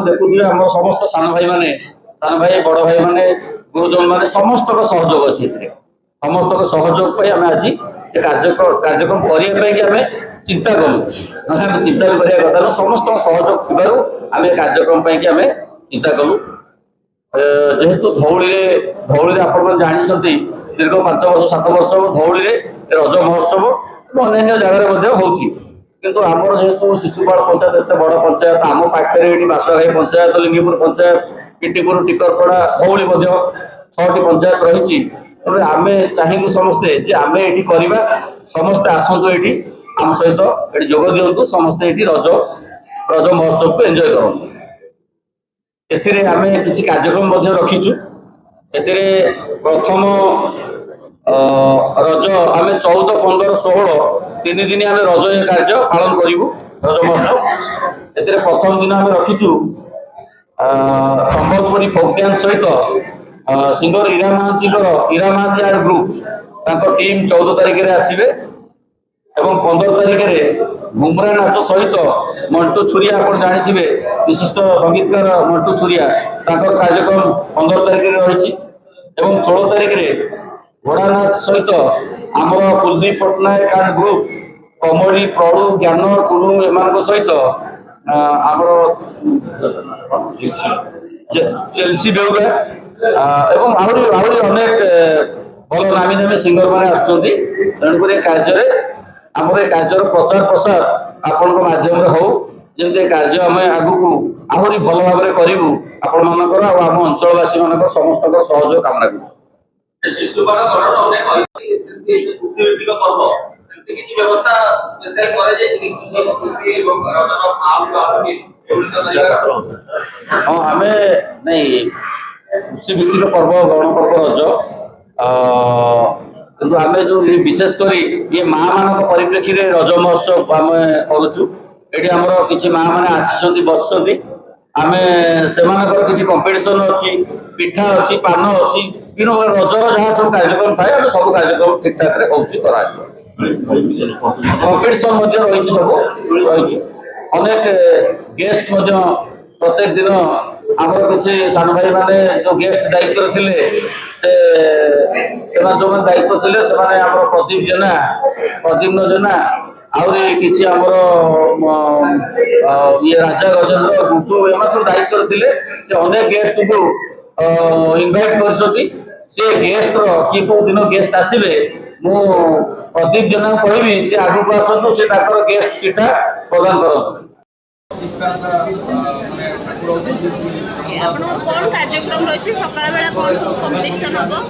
देखुए आम समस्त सान भाई माने सान भाई बड़ भाई माने गुरुजन माने समस्त सहयोग अच्छी समस्त सहयोग आम आज कार्यक्रम करने चिंता कलु ना चिंता भी करने कथा समस्त सहयोग थी आम कार्यक्रम आम चिंता कलु जेहेतु धौली आप जानते दीर्घ 5 वर्ष 7 वर्ष धौली रज महोत्सव अन्य जगह होची किंतु आमर जेहेतु शिशुपाल पंचायत एत बड़ पंचायत आम पाखे बासघाई पंचायत लिंगीपुर पंचायत पिटीपुर टिकरपड़ा धौली 6टी पंचायत रही आम चाहू समस्ते जे आम ये करवा समस्ते आसतु ये आम सहित ये जोग दिंतु समस्ते ये रज रज महोत्सव को एंजॉय करूँ एम किसी कार्यक्रम रखीचु प्रथम रज आम 14, 15, 16 3 दिन आम रज कार्य पालन करूँ रज महोत्सव ए प्रथम दिन आम रखीचु संबलपुरी फोक डांस सहित singer Ira Mohanty art group team 14 तारिख में आसवे एवं 15 तारिख में घुमरा नाच सहित मंटू छुरिया आप जानी विशिष्ट संगीतकार मंटू छुरिया कार्यक्रम 15 तारिख में रही 16 तारिख में घोड़ा नाच सहित आमर Kuldeep Patnaik art group commodity प्रड़ु ज्ञान कुलु एम सहित आमर चेल्सी बेउरा एवं आहरी अनेक भल नामी नामी सिंगर मैंने आसुक कार्य आमर ये कार्य प्रचार प्रसार आपण मध्यम हो जमी कार्य आम आगू आहरी भल भाव में करूँ आपण मानकर आम अंचलवासी मान समस्त सहयोग कामना करूँ हाँ आम नहीं कृषि भित्तिक पर्व गणपर्व रज कि आम जो विशेषकर ये माँ मान परिप्रेक्षी में रज महोत्सव आम करुचु ये आमर किसी माँ मैंने आसी बसुँच आम से किसी कंपिटिशन अच्छी पिठा अच्छी पान अच्छी कि रजर जहाँ सब कार्यक्रम थाए आम सब कार्यक्रम ठीक ठाक कंपिटिशन रही सब रही अनेक गेस्ट प्रत्येक दिन आमर किसी सान भाई माने जो गेस्ट दायित्व थे से जो दायित्व थे प्रदीप जेना प्रद्युम्न जेना आहरी किसी आमर ये राजा गजेंद्र गुटू एम सब दायित्व थे से अनेक गेस्ट को इनवाइट कर गेस्ट किए कौ दिन गेस्ट आसवे मु प्रदीप जेना कहि से आगू आसतु से गेस्ट चिठा प्रदान कर कौन कार्यक्रम रही सकाल बेला कौन सब कॉम्पिटिशन हम बहुत